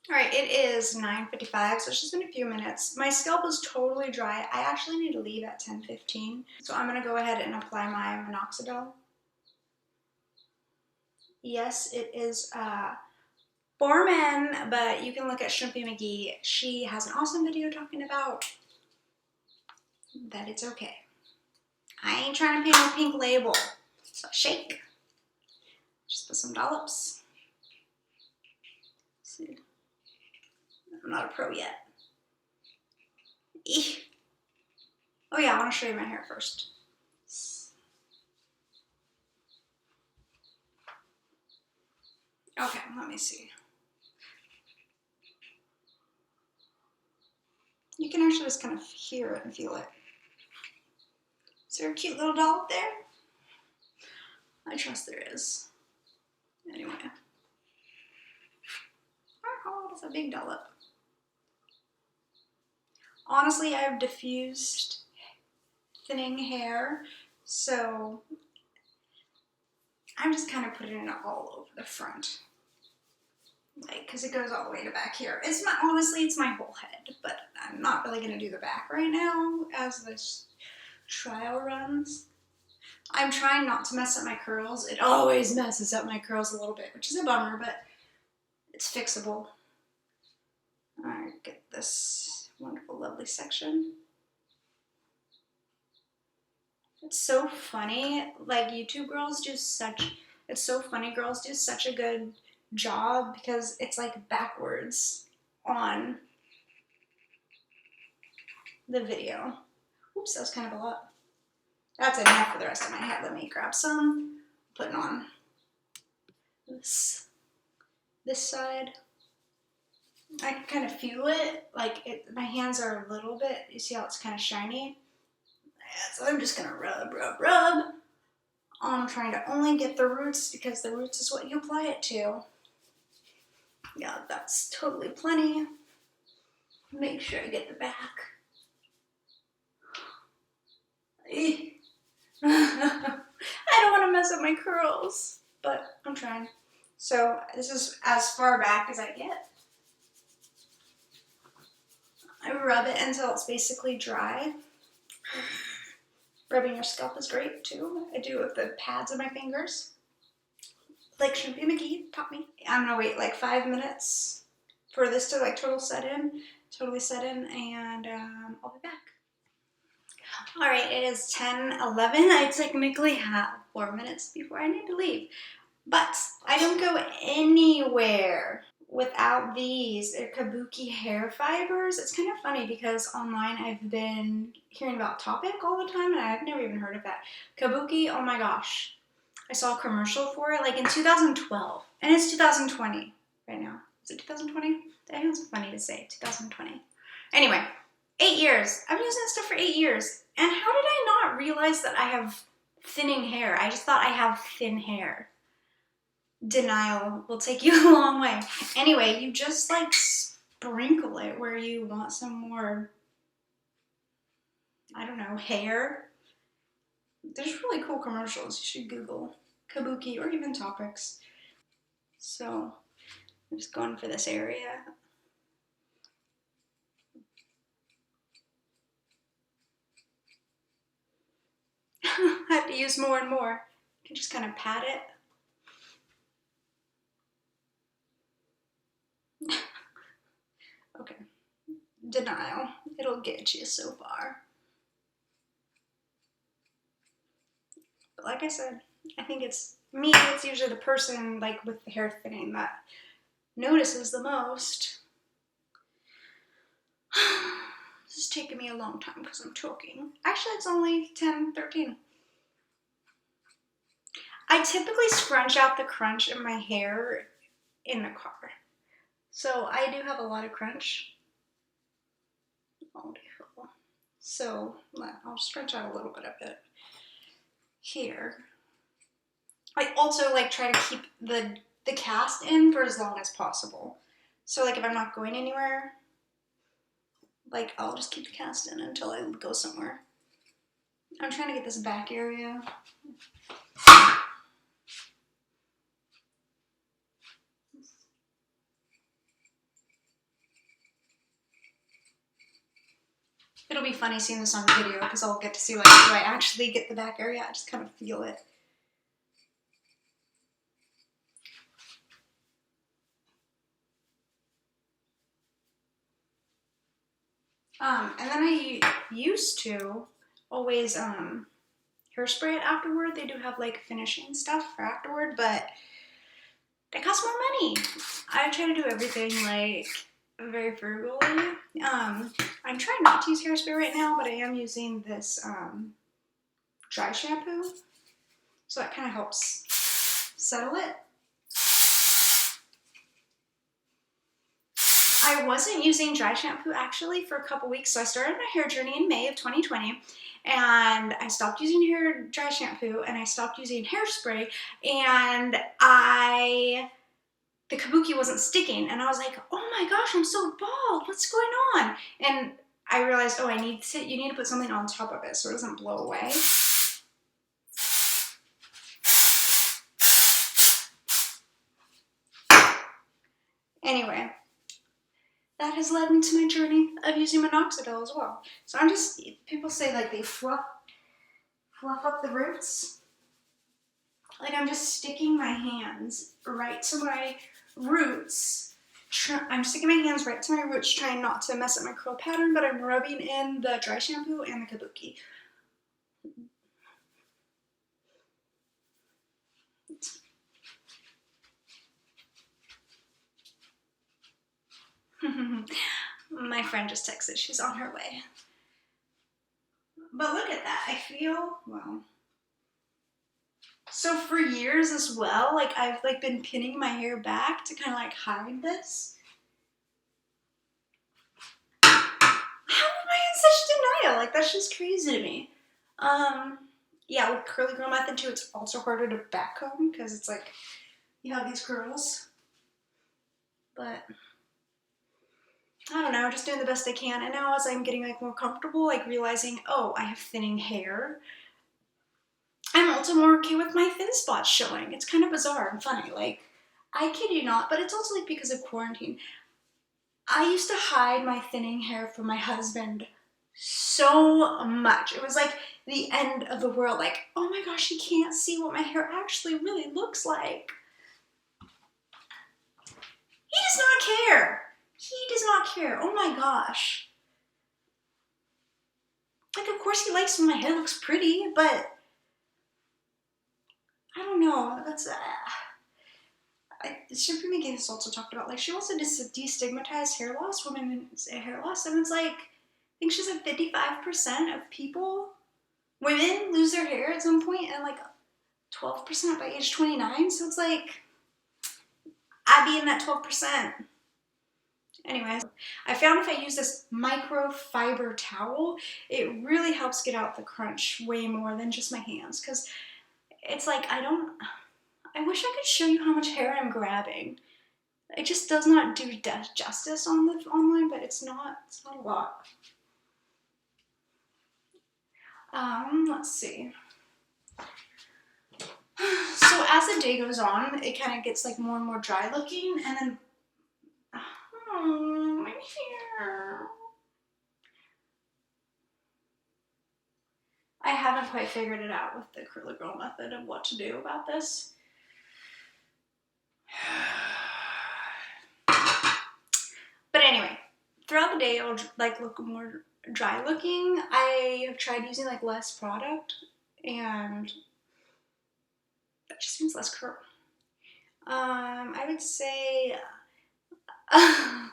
Alright, it is 9:55, so it's just been a few minutes. My scalp is totally dry. I actually need to leave at 10:15, so I'm going to go ahead and apply my Minoxidil. Yes, it is for men, but you can look at Shrimpy McGee. She has an awesome video talking about that it's okay. I ain't trying to paint a pink label. So shake. Just put some dollops. Let's see. I'm not a pro yet. Eeh. Oh yeah, I want to show you my hair first. Okay, let me see. You can actually just kind of hear it and feel it. Is there a cute little dollop there? I trust there is. Anyway. Oh, that's a big dollop. Honestly, I've diffused thinning hair, so I'm just kind of putting it all over the front. Like, because it goes all the way to back here. It's not, honestly, it's my whole head, but I'm not really going to do the back right now as this trial runs. I'm trying not to mess up my curls. It always messes up my curls a little bit, which is a bummer, but it's fixable. Alright, get this wonderful, lovely section. It's so funny, like YouTube girls do such, it's so funny, girls do such a good job because it's like backwards on the video. Oops, that was kind of a lot. That's enough for the rest of my head. Let me grab some, putting on this side. I can kind of feel it, like my hands are a little bit, you see how it's kind of shiny? Yeah, so I'm just gonna rub, rub, rub. I'm trying to only get the roots because the roots is what you apply it to. Yeah, that's totally plenty. Make sure I get the back. I don't want to mess up my curls, but I'm trying. So this is as far back as I get. I rub it until it's basically dry. Rubbing your scalp is great too. I do it with the pads of my fingers. Like Shrimpy McGee taught me. I'm gonna wait like 5 minutes for this to like totally set in, and I'll be back. Alright, it is 10:11. I technically have 4 minutes before I need to leave. But I don't go anywhere without these. They're Kabuki hair fibers. It's kind of funny because online I've been hearing about Topic all the time and I've never even heard of that. Kabuki, oh my gosh. I saw a commercial for it like in 2012 and it's 2020 right now. Is it 2020? That sounds funny to say, 2020. Anyway, 8 years. I've been using this stuff for 8 years. And how did I not realize that I have thinning hair? I just thought I have thin hair. Denial will take you a long way. Anyway, you just like sprinkle it where you want some more, I don't know, hair. There's really cool commercials. You should Google Kabuki or even Topics. So I'm just going for this area. I have to use more and more. You can just kind of pat it. Okay. Denial. It'll get you so far. But like I said, I think it's me, it's usually the person like with the hair thinning that notices the most. This is taking me a long time because I'm talking. Actually, it's only 10:13. I typically scrunch out the crunch in my hair in the car. So I do have a lot of crunch. So I'll scrunch out a little bit of it here. I also like try to keep the cast in for as long as possible. So like if I'm not going anywhere, like I'll just keep the cast in until I go somewhere. I'm trying to get this back area. It'll be funny seeing this on video because I'll get to see like, do I actually get the back area? I just kind of feel it. And then I used to always hairspray it afterward. They do have like finishing stuff for afterward, but it costs more money. I try to do everything like very frugally. I'm trying not to use hairspray right now, but I am using this dry shampoo, so that kind of helps settle it. I wasn't using dry shampoo actually for a couple weeks, so I started my hair journey in May of 2020, and I stopped using dry shampoo, and I stopped using hairspray, and the kabuki wasn't sticking, and I was like, oh my gosh, I'm so bald, what's going on? And I realized, oh, you need to put something on top of it so it doesn't blow away. Anyway, that has led me to my journey of using Minoxidil as well. So people say like they fluff up the roots. Like I'm just sticking my hands right to my roots. I'm sticking my hands right to my roots, trying not to mess up my curl pattern, but I'm rubbing in the dry shampoo and the kabuki. My friend just texted, she's on her way. But look at that, I feel, well. So for years as well, like I've like been pinning my hair back to kind of like hide this. How am I in such denial? Like that's just crazy to me. Yeah, with curly girl method too, it's also harder to back comb because it's like you have these curls. But I don't know, just doing the best I can. And now as I'm getting like more comfortable, like realizing, oh, I have thinning hair, I'm also more okay with my thin spots showing. It's kind of bizarre and funny. Like, I kid you not, but it's also like because of quarantine. I used to hide my thinning hair from my husband so much. It was like the end of the world. Like, oh my gosh, he can't see what my hair actually really looks like. He does not care. He does not care. Oh my gosh. Like, of course he likes when my hair looks pretty, but I don't know. That's Supreme McGee also talked about, like, she wants to destigmatize hair loss, women's hair loss, and it's like, I think she said 55% of women lose their hair at some point, and like 12% by age 29, so it's like, I'd be in that 12%. Anyways, I found if I use this microfiber towel, it really helps get out the crunch way more than just my hands, because it's like, I wish I could show you how much hair I'm grabbing. It just does not do justice on the online, but it's not a lot. Let's see. So as the day goes on, it kind of gets like more and more dry looking, and then, oh, my hair. I haven't quite figured it out with the curly girl method of what to do about this. But anyway, throughout the day, it'll like look more dry looking. I have tried using like less product, and that just means less curl. I would say I'm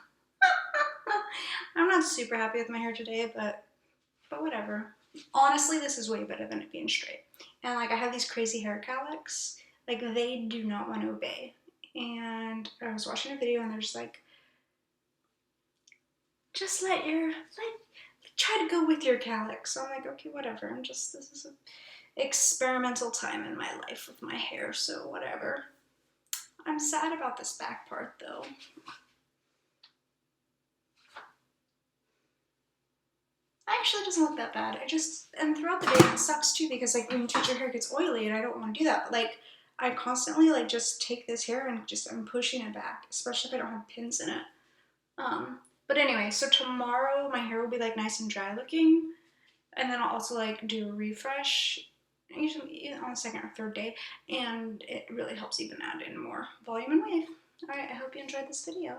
not super happy with my hair today, but whatever. Honestly, this is way better than it being straight. And like I have these crazy hair cowlicks, like they do not want to obey. And I was watching a video and they're just like, just try to go with your cowlicks. So I'm like, okay, whatever. This is an experimental time in my life with my hair, so whatever. I'm sad about this back part though. Actually doesn't look that bad. And throughout the day it sucks too, because like when you touch your hair it gets oily and I don't want to do that. But like I constantly just take this hair and I'm pushing it back, especially if I don't have pins in it. But anyway, so tomorrow my hair will be like nice and dry looking, and then I'll also like do a refresh, usually on the second or third day, and it really helps even add in more volume and wave. Alright, I hope you enjoyed this video.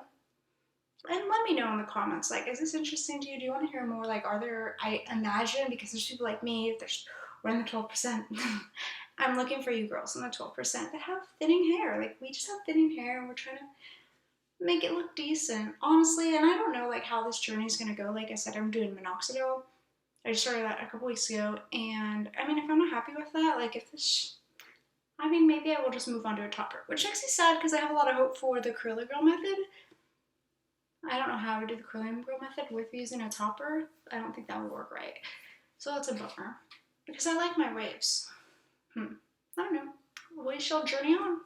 And let me know in the comments, like, is this interesting to you? Do you want to hear more? Like, are there, I imagine, because there's people like me, we're in the 12%. I'm looking for you girls in the 12% that have thinning hair. Like, we just have thinning hair and we're trying to make it look decent, honestly. And I don't know, like, how this journey is going to go. Like I said, I'm doing Minoxidil. I just started that a couple weeks ago. And, I mean, if I'm not happy with that, like, if this, I mean, maybe I will just move on to a topper. Which makes me sad because I have a lot of hope for the Curly Girl method. I don't know how to do the curly girl method with using a topper. I don't think that would work right. So that's a bummer. Because I like my waves. I don't know. We shall journey on.